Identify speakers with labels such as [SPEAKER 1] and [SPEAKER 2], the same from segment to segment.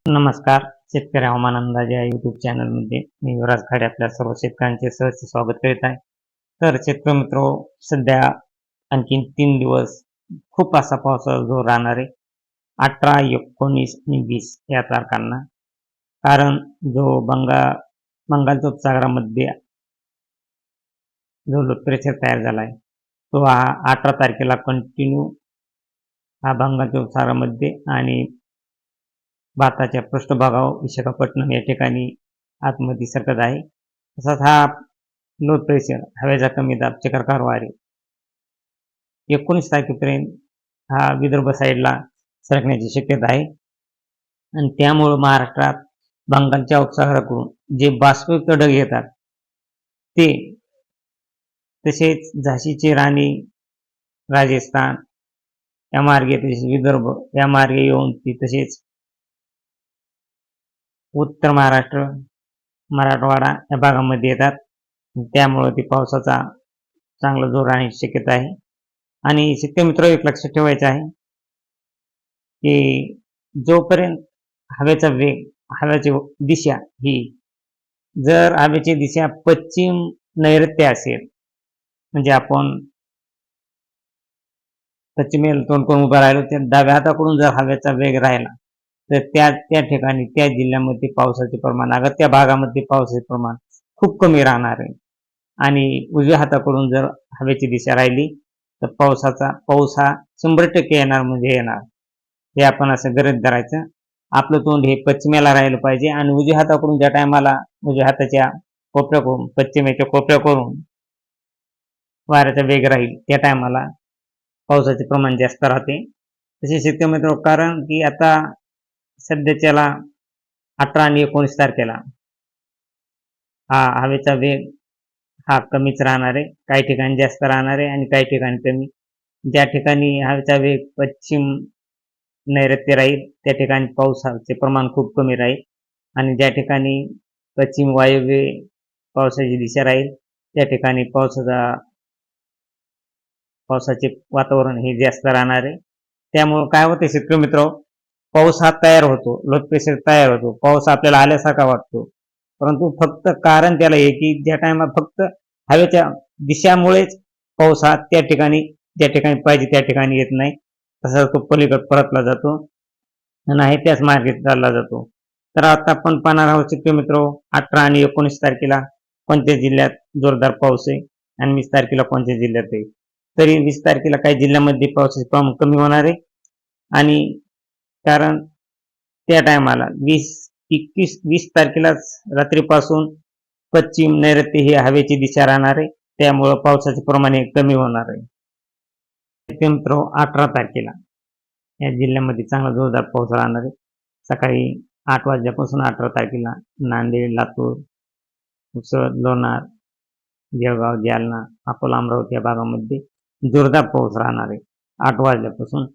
[SPEAKER 1] नमस्कार. शेतकरी हवामान अंदाज या युट्यूब चॅनलमध्ये मी युवराज खाडे आपल्या सर्व शेतकऱ्यांचे सहर्ष स्वागत करीत आहे. तर शेतकरी मित्र, सध्या आणखीन 3 दिवस खूप असा पावसाचा जोर राहणार आहे. 18, 19 आणि 20 या तारखांना. कारण जो बंगालच्या उपसागरामध्ये जो लो प्रेशर तयार झाला आहे, तो हा 18 तारखेला कंटिन्यू हा बंगालच्या उपसागरामध्ये आणि भारताच्या पृष्ठभागावर विशाखापट्टणम या ठिकाणी आतमध्ये सरकत आहे. तसाच हा लो प्रेशर हवेचा कमी दाब चक्राकार वारे 19 तारखेपर्यंत हा विदर्भ साईडला सरकण्याची शक्यता आहे. आणि त्यामुळे महाराष्ट्रात बंगालच्या उपसागराकडून जे बाष्पयुक्त ढग येतात ते, तसेच झाशीची राणी, राजस्थान या मार्गे, तसेच विदर्भ या मार्गे येऊन ती तसेच उत्तर महाराष्ट्र, मराठवाडा या भागामध्ये येतात. त्यामुळे ती पावसाचा चांगला जोर राहण्याची शक्यता आहे. आणि शेतकरी मित्र, एक लक्षात ठेवायचं आहे की जोपर्यंत हवेचा वेग, हवेची दिशा ही, जर हवेची दिशा पश्चिम नैऋत्य असेल, म्हणजे आपण पश्चिमेला तोंड करून उभं राहिलो, तर डाव्या हाताकडून जर हवेचा वेग राहिला तर त्या ठिकाणी त्या जिल्ह्यामध्ये पावसाचे प्रमाण, अगर त्या भागामध्ये पावसाचे प्रमाण खूप कमी राहणार आहे. आणि उजव्या हाताकडून जर हवेची दिशा राहिली तर पाऊस हा 100% येणार म्हणजे येणार. हे आपण असं गरज धरायचं. आपलं तोंड हे पश्चिमेला राहिलं पाहिजे आणि उजव्या हाताकडून ज्या टायमाला उजव्या हाताच्या कोपऱ्याकडून, पश्चिमेच्या कोपऱ्याकडून वाऱ्याचा वेग राहील त्या टायमाला पावसाचे प्रमाण जास्त राहते. तसे शेतकरी मित्र, कारण की आता सध्याच्याला 18 आणि 19 तारखेला हा हवेचा वेग हा कमीच राहणार आहे. काही ठिकाणी जास्त राहणार आहे आणि काही ठिकाणी कमी. ज्या ठिकाणी हवेचा वेग पश्चिम नैऋत्य राहील त्या ठिकाणी पावसाचे प्रमाण खूप कमी राहील. आणि ज्या ठिकाणी पश्चिम वायव्य पावसाची दिशा राहील त्या ठिकाणी पावसाचे वातावरण हे जास्त राहणार आहे. त्यामुळे काय होते शेतकरी मित्र, पाऊस हा तयार होतो, लो प्रेशर तयार होतो, पाऊस आपल्याला आल्यासारखा वाटतो, परंतु फक्त कारण त्याला आहे की ज्या टायमाला फक्त हवेच्या दिशामुळेच पाऊस हा त्या ठिकाणी, ज्या ठिकाणी पाहिजे त्या ठिकाणी येत नाही. तसा तो पलीकडे परतला जातो आणि आहे त्याच मार्गे चालला जातो. तर आता आपण पाहणार आहोत शेतकरी मित्र, 18 आणि 19 तारखेला कोणत्या जिल्ह्यात जोरदार पाऊस आहे आणि 20 तारखेला कोणत्या जिल्ह्यात आहे. तरी 20 तारखेला काही जिल्ह्यामध्ये पावसाचे प्रमाण कमी होणार आहे. आणि कारण त्या टायमाला 20 तारखेलाच रात्रीपासून पश्चिम नैऋत्य ही हवेची दिशा राहणार आहे. त्यामुळं पावसाचे प्रमाण हे कमी होणार आहे. 18 तारखेला या जिल्ह्यामध्ये चांगला जोरदार पाऊस राहणार आहे. सकाळी 8 वाजल्यापासून 18 तारखेला नांदेड, लातूर, पुसद, लोणार, जळगाव, जालना, अकोला, अमरावती या भागामध्ये जोरदार पाऊस राहणार आहे 8 वाजल्यापासून.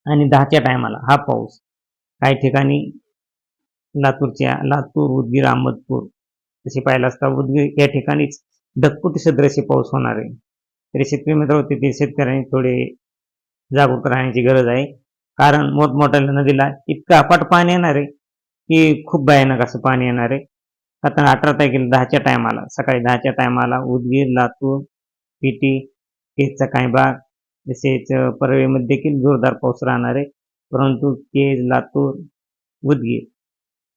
[SPEAKER 1] आणि 10च्या टायमाला हा पाऊस काही ठिकाणी लातूर, उदगीर, अहमदपूर तसे पाहिलं असता उदगीर या ठिकाणीच ढगफुटी सदृश पाऊस होणार आहे. तरी शेतकरी मित्र, तेथील शेतकऱ्यांनी थोडे जागरूक राहण्याची गरज आहे. कारण मोठमोठ्या नदीला इतकं अफाट पाणी येणार आहे की खूप भयानक असं पाणी येणार आहे. आता 18 तारखेला 10च्या टायमाला, सकाळी 10च्या टायमाला उदगीर, लातूर, पेटी, केजचा काही भाग, तसेच परळीमध्ये देखील जोरदार पाऊस राहणार आहे. परंतु केज, लातूर, उदगीर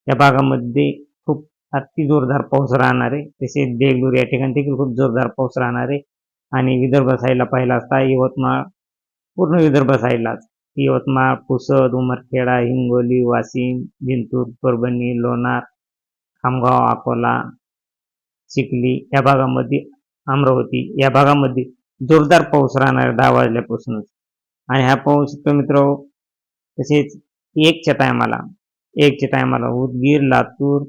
[SPEAKER 1] या भागामध्ये खूप अति जोरदार पाऊस राहणार आहे. तसेच देगलूर या ठिकाणी देखील खूप जोरदार पाऊस राहणार आहे. आणि विदर्भ साईडला पाहिला असता यवतमाळ, पूर्ण विदर्भ साईडलाच यवतमाळ, पुसद, उमरखेडा, हिंगोली, वाशिम, जिंतूर, परभणी, लोणार, खामगाव, अकोला, चिखली या भागामध्ये, अमरावती या भागामध्ये जोरदार पाऊस राहणार आहे 10 वाजल्यापासूनच. आणि हा पाऊस मित्र, तसेच 1च्या टायमाला उदगीर, लातूर,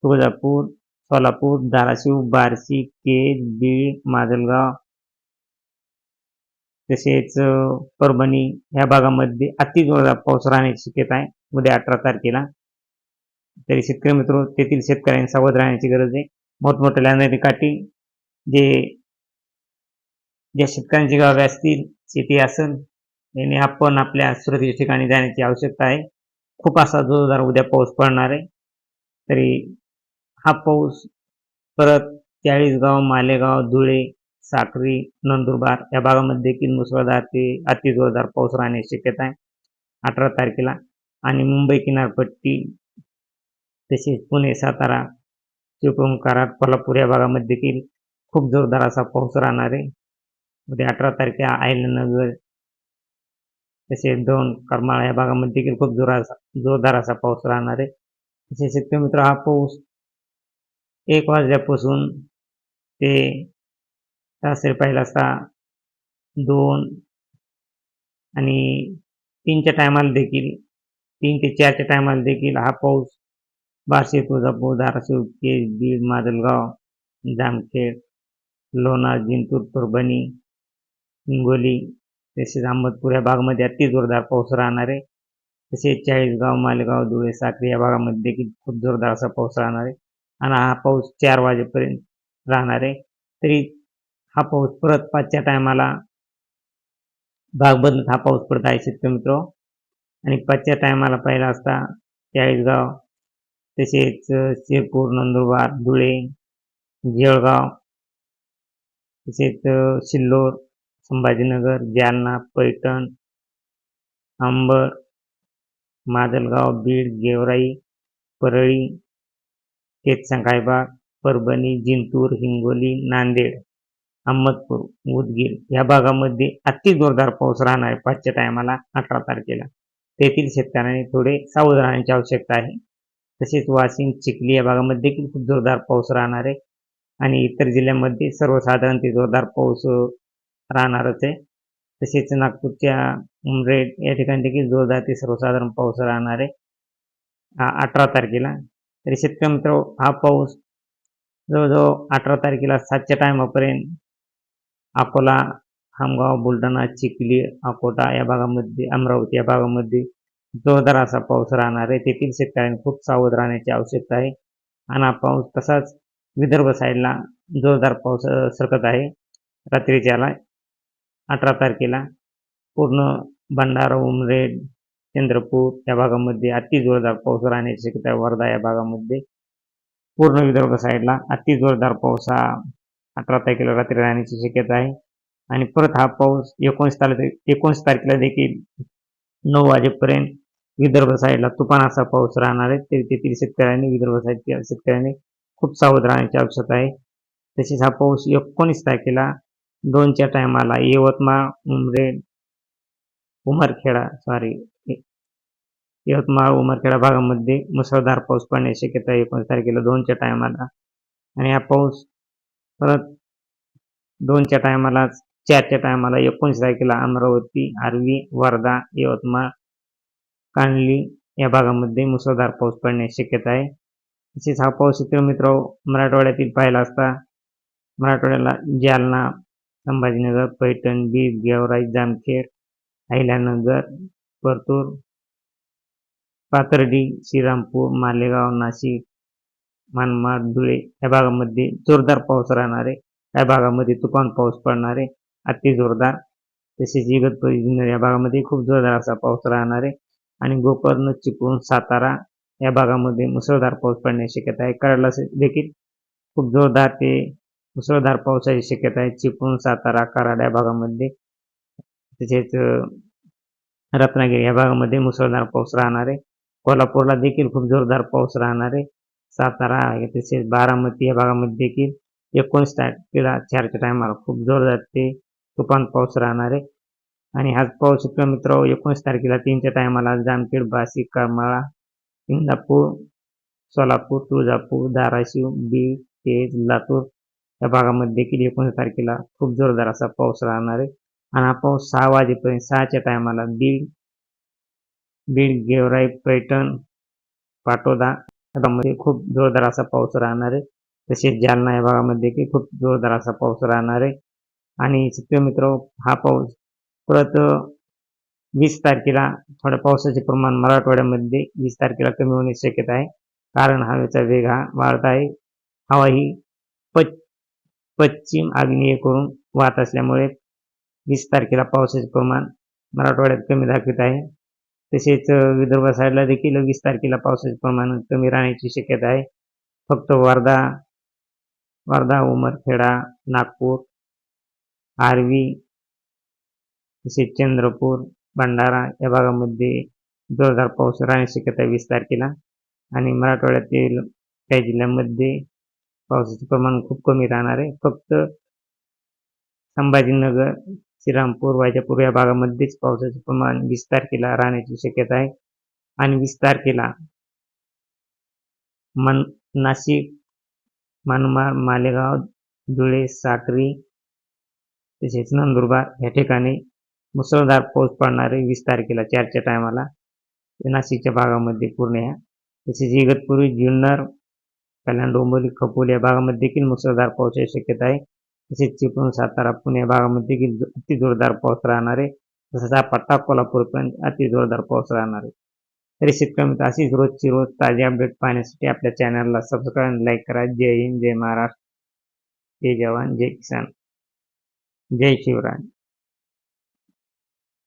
[SPEAKER 1] तुळजापूर, सोलापूर, धाराशिव, बार्शी, केज, बीड, माजलगाव तसेच परभणी या भागामध्ये अति जोरदार पाऊस राहण्याची शक्यता आहे उद्या 18 तारखेला. तरी शेतकरी मित्र, तेथील शेतकऱ्यांनी सावध राहण्याची गरज आहे. मोठमोठ्या नदीकाठी ज्या शेतकऱ्यांची गावे असतील, शेती असेल, त्यांनी आपण आपल्या सुरक्षित ठिकाणी जाण्याची आवश्यकता आहे. खूप असा जोरदार उद्या पाऊस पडणार आहे. तरी हा पाऊस परत चाळीसगाव, मालेगाव, धुळे, साक्री, नंदुरबार या भागामध्ये देखील मुसळधार ते अतिजोरदार पाऊस राहण्याची शक्यता आहे 18 तारखेला. आणि मुंबई किनारपट्टी तसेच पुणे, सातारा, चिपळूण, कराड, कोल्हापूर या भागामध्ये देखील खूप जोरदार असा पाऊस राहणार आहे. उद्या 18 तारखेला अहिल्यानगर तसेच दौंड, करमाळा या भागामध्ये देखील खूप जोरदार असा पाऊस राहणार आहे. तसेच शेतकरी मित्र, हा पाऊस 1 वाजल्यापासून ते सरासरी पाहिला असता 2 आणि 3च्या टायमाला देखील 3 ते 4च्या टायमाला देखील हा पाऊस बार्शी, तुळजापूर, धाराशिव, केज, बीड, माजलगाव, जामखेड, लोणार, जिंतूर, परभणी, हिंगोली तसेच अहमदपूर या भागामध्ये अति जोरदार पाऊस राहणार आहे. तसेच चाळीसगाव, मालेगाव, धुळे, साक्री या भागामध्ये देखील खूप जोरदार असा पाऊस राहणार आहे. आणि हा पाऊस 4 वाजेपर्यंत राहणार आहे. तरी हा पाऊस परत 5च्या टायमाला भाग बदलत हा पाऊस पडत आहे शेतकरी मित्र. आणि 5च्या टायमाला पाहिला असता चाळीसगाव तसेच शिरपूर, नंदुरबार, धुळे, जळगाव तसेच सिल्लोड, संभाजीनगर, जालना, पैठण, अंबड, माजलगाव, बीड, गेवराई, परळी, केतसंखाईबाग, परभणी, जिंतूर, हिंगोली, नांदेड, अहमदपूर, उदगीर या भागामध्ये अति जोरदार पाऊस राहणार आहे 5च्या टायमाला 18 तारखेला. तेथील शेतकऱ्यांनी थोडे सावध राहण्याची आवश्यकता आहे. तसेच वाशिम, चिखली या भागामध्ये देखील खूप जोरदार पाऊस राहणार आहे. आणि इतर जिल्ह्यांमध्ये सर्वसाधारण ते जोरदार पाऊस राहणारच आहे. तसेच नागपूरच्या उमरेड या ठिकाणी देखील जोरदार ते सर्वसाधारण पाऊस राहणार आहे 18 तारखेला. तरी शेतकरी मित्र, हा पाऊस जवळजवळ 18 तारखेला 7च्या टायमापर्यंत अकोला, खामगाव, बुलढाणा, चिखली, अकोटा या भागामध्ये, अमरावती या भागामध्ये जोरदार असा पाऊस राहणार आहे. तेथील शेतकऱ्यांनी खूप सावध राहण्याची आवश्यकता आहे. आणि हा पाऊस तसाच विदर्भ साईडला जोरदार पाऊस सरकत आहे रात्रीच्याला 18 तारखेला. पूर्ण भंडारा, उमरेड, चंद्रपूर या भागामध्ये अति जोरदार पाऊस राहण्याची शक्यता आहे. वर्धा या भागामध्ये पूर्ण विदर्भ साईडला अति जोरदार पाऊस हा 18 तारखेला रात्री राहण्याची शक्यता आहे. आणि परत हा पाऊस 19 तारखेला देखील 9 वाजेपर्यंत विदर्भ साईडला तुफान असा पाऊस राहणार आहे. तरी तेथील शेतकऱ्यांनी, विदर्भ साईडच्या शेतकऱ्यांनी खूप सावध राहण्याची आवश्यकता आहे. तसेच हा पाऊस 19 तारखेला 2च्या टायमाला यवतमाळ, उमरेड, उमरखेडा भागामध्ये मुसळधार पाऊस पडण्याची शक्यता आहे 19 तारखेला 2च्या टायमाला. आणि हा पाऊस परत 2च्या टायमाला 4च्या टायमाला 19 तारखेला अमरावती, आर्वी, वर्धा, यवतमाळ, कांडली या भागामध्ये मुसळधार पाऊस पडण्याची शक्यता आहे. तसेच हा पाऊस मित्र मराठवाड्यातील पाहिला असता मराठवाड्याला जालना, संभाजीनगर, पैठण, बीड, गेवराई, जामखेड, अहिल्यानगर, परतूर, पाथर्डी, श्रीरामपूर, मालेगाव, नाशिक, मनमाड, धुळे या भागामध्ये जोरदार पाऊस राहणार आहे. या भागामध्ये तुफान पाऊस पडणार आहे, अति जोरदार. तसेच इगतपुरी, जुन्नर या भागामध्ये खूप जोरदार असा पाऊस राहणार आहे. आणि गोकर्ण, चिपळूण, सातारा या भागामध्ये मुसळधार पाऊस पडण्याची शक्यता आहे. कराडला देखील खूप जोरदार ते मुसळधार पावसाची शक्यता आहे. चिपळूण, सातारा, कराड या भागामध्ये. तसेच रत्नागिरी या भागामध्ये मुसळधार पाऊस राहणार आहे. कोल्हापूरला देखील खूप जोरदार पाऊस राहणार आहे. सातारा तसेच बारामती या भागामध्ये देखील 19 तारखेला 4च्या टायमाला खूप जोरदार ते तुफान पाऊस राहणार आहे. आणि हाच पाऊस मित्र 19 तारखेला 3च्या टायमाला जामखेड, बार्शी, करमाळा, इंदापूर, सोलापूर, तुळजापूर, धाराशिव, बीड, केज, लातूर या भागामध्ये देखील 19 तारखेला खूप जोरदार असा पाऊस राहणार आहे. आणि हा पाऊस 6 वाजेपर्यंत 6च्या टायमाला बीड, गेवराई, पैठण, पाटोदा या भागामध्ये खूप जोरदार असा पाऊस राहणार आहे. तसेच जालना या भागामध्ये देखील खूप जोरदार असा पाऊस राहणार आहे. आणि शेतकरी मित्र, हा पाऊस परत 20 तारखेला थोड्या पावसाचे प्रमाण मराठवाड्यामध्ये 20 तारखेला कमी होण्याची शक्यता आहे. कारण हवेचा वेग हा वाढत आहे. हवा ही पश्चिम आग्नेयेकडून वाहत असल्यामुळे 20 तारखेला पावसाचे प्रमाण मराठवाड्यात कमी दाखवित आहे. तसेच विदर्भ साईडला देखील 20 तारखेला पावसाचे प्रमाण कमी राहण्याची शक्यता आहे. फक्त वर्धा, उमरखेडा, नागपूर, आर्वी तसेच चंद्रपूर, भंडारा या भागामध्ये जोरदार पाऊस राहण्याची शक्यता आहे 20 तारखेला. आणि मराठवाड्यातील काही जिल्ह्यांमध्ये पावसाचे प्रमाण खूप कमी राहणार आहे. फक्त संभाजीनगर, श्रीरामपूर, वैजापूर या भागामध्येच पावसाचे प्रमाण 20 तारखेला राहण्याची शक्यता आहे. आणि 20 तारखेला नाशिक, मनमाड, मालेगाव, धुळे, साक्री तसेच नंदुरबार या ठिकाणी मुसळधार पाऊस पडणार आहे 20 तारखेला 4च्या टायमाला. नाशिकच्या भागामध्ये पूर्ण या. तसेच इगतपुरी, जुन्नर, कल्याण, डोंबिवली, खोपोली या भागामध्ये देखील मुसळधार पावसाची शक्यता आहे. तसेच चिपळूण, सातारा, पुणे या भागामध्ये देखील अति जोरदार पाऊस राहणार आहे. तसंच हा पट्टा कोल्हापूरपर्यंत अति जोरदार पाऊस राहणार आहे. तरी शेतकरी मित्र अशीच रोजची रोज ताजी अपडेट पाहण्यासाठी आपल्या चॅनलला सबस्क्राईब आणि लाईक करा. जय हिंद, जय महाराष्ट्र, जय जवान, जय किसान, जय शिवराय.